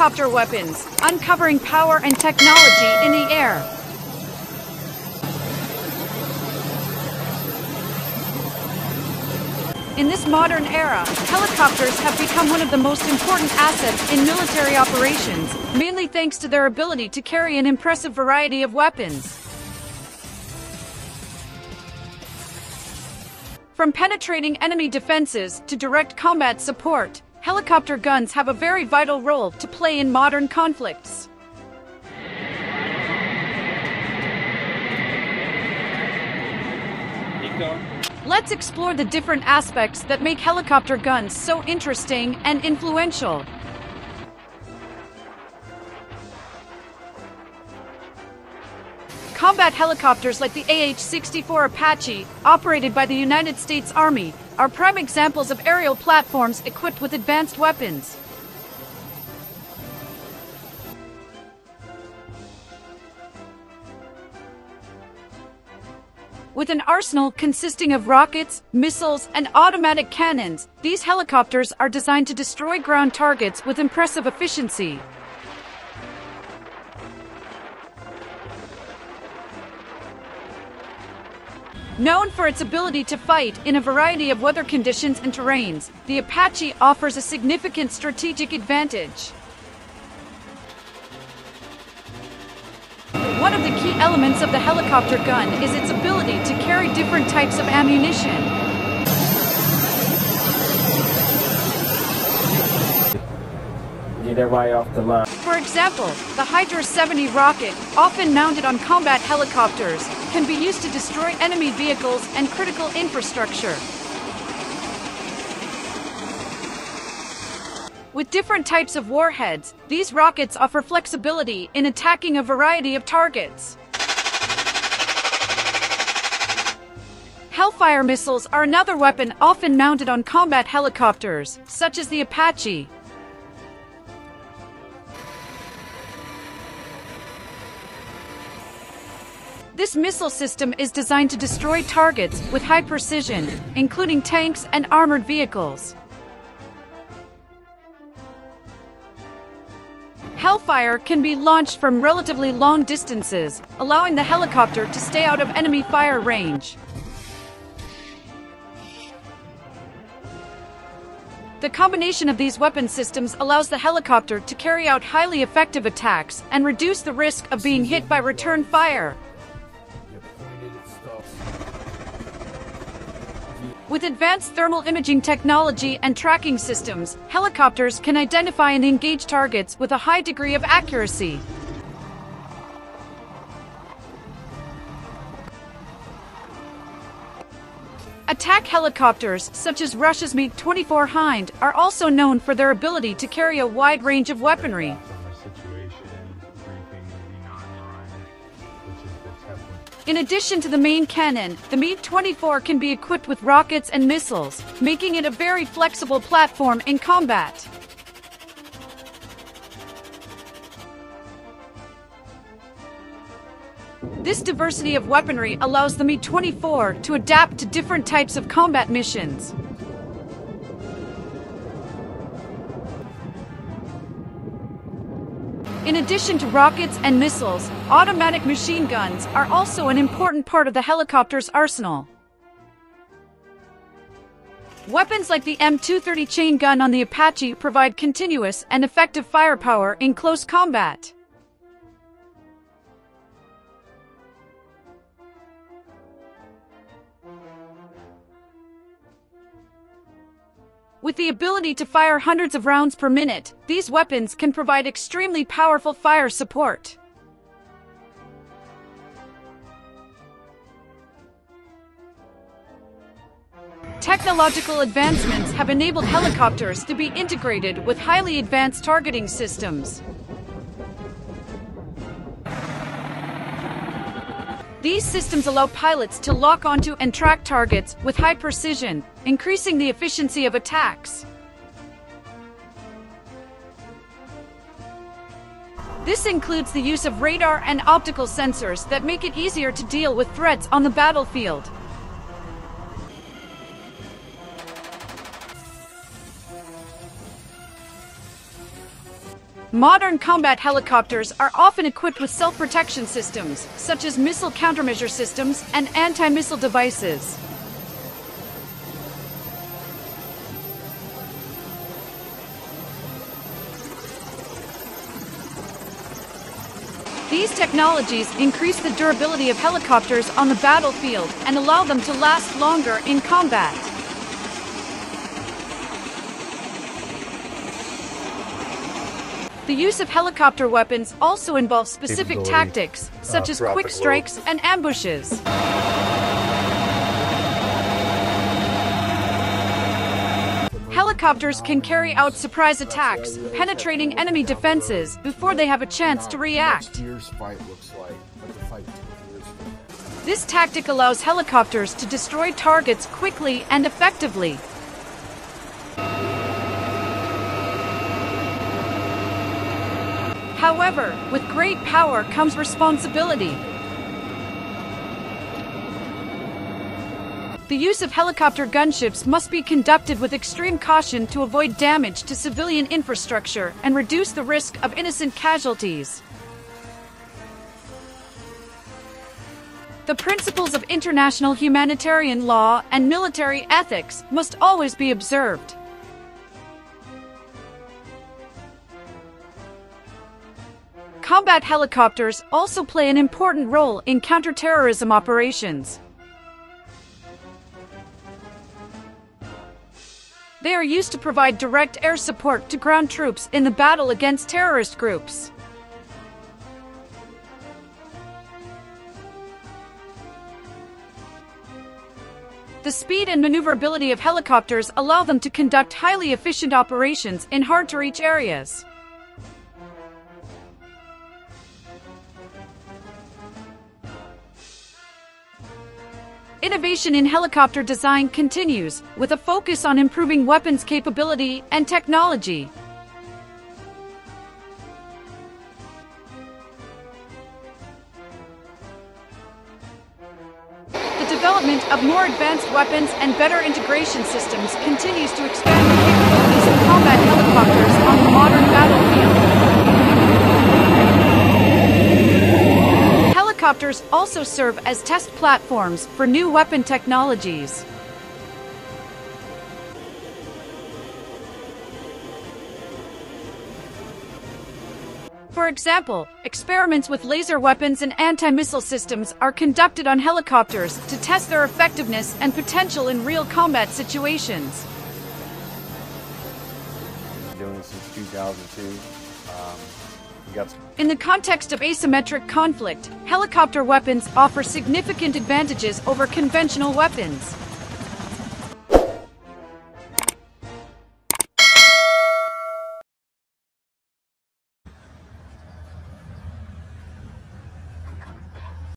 helicopter weapons, uncovering power and technology in the air. In this modern era, helicopters have become one of the most important assets in military operations, mainly thanks to their ability to carry an impressive variety of weapons. From penetrating enemy defenses to direct combat support, helicopter guns have a very vital role to play in modern conflicts. Keep going. Let's explore the different aspects that make helicopter guns so interesting and influential. Combat helicopters like the AH-64 Apache, operated by the United States Army, are prime examples of aerial platforms equipped with advanced weapons. With an arsenal consisting of rockets, missiles, and automatic cannons, these helicopters are designed to destroy ground targets with impressive efficiency. Known for its ability to fight in a variety of weather conditions and terrains, the Apache offers a significant strategic advantage. One of the key elements of the helicopter gun is its ability to carry different types of ammunition. Get everybody off the line. For example, the Hydra 70 rocket, often mounted on combat helicopters, can be used to destroy enemy vehicles and critical infrastructure. With different types of warheads, these rockets offer flexibility in attacking a variety of targets. Hellfire missiles are another weapon often mounted on combat helicopters, such as the Apache. This missile system is designed to destroy targets with high precision, including tanks and armored vehicles. Hellfire can be launched from relatively long distances, allowing the helicopter to stay out of enemy fire range. The combination of these weapon systems allows the helicopter to carry out highly effective attacks and reduce the risk of being hit by return fire. With advanced thermal imaging technology and tracking systems, helicopters can identify and engage targets with a high degree of accuracy. Attack helicopters, such as Russia's MiG-24 Hind, are also known for their ability to carry a wide range of weaponry. In addition to the main cannon, the MiG-24 can be equipped with rockets and missiles, making it a very flexible platform in combat. This diversity of weaponry allows the MiG-24 to adapt to different types of combat missions. In addition to rockets and missiles, automatic machine guns are also an important part of the helicopter's arsenal. Weapons like the M230 chain gun on the Apache provide continuous and effective firepower in close combat. With the ability to fire hundreds of rounds per minute, these weapons can provide extremely powerful fire support. Technological advancements have enabled helicopters to be integrated with highly advanced targeting systems. These systems allow pilots to lock onto and track targets with high precision, increasing the efficiency of attacks. This includes the use of radar and optical sensors that make it easier to deal with threats on the battlefield. Modern combat helicopters are often equipped with self-protection systems, such as missile countermeasure systems and anti-missile devices. These technologies increase the durability of helicopters on the battlefield and allow them to last longer in combat. The use of helicopter weapons also involves specific tactics, such as quick strikes and ambushes. Helicopters can carry out surprise attacks, penetrating enemy defenses before they have a chance to react. This tactic allows helicopters to destroy targets quickly and effectively. However, with great power comes responsibility. The use of helicopter gunships must be conducted with extreme caution to avoid damage to civilian infrastructure and reduce the risk of innocent casualties. The principles of international humanitarian law and military ethics must always be observed. Combat helicopters also play an important role in counterterrorism operations. They are used to provide direct air support to ground troops in the battle against terrorist groups. The speed and maneuverability of helicopters allow them to conduct highly efficient operations in hard-to-reach areas. Innovation in helicopter design continues, with a focus on improving weapons capability and technology. The development of more advanced weapons and better integration systems continues to expand the capabilities of combat helicopters on the modern battlefield. Helicopters also serve as test platforms for new weapon technologies. For example, experiments with laser weapons and anti-missile systems are conducted on helicopters to test their effectiveness and potential in real combat situations. Doing this since 2002. In the context of asymmetric conflict, helicopter weapons offer significant advantages over conventional weapons.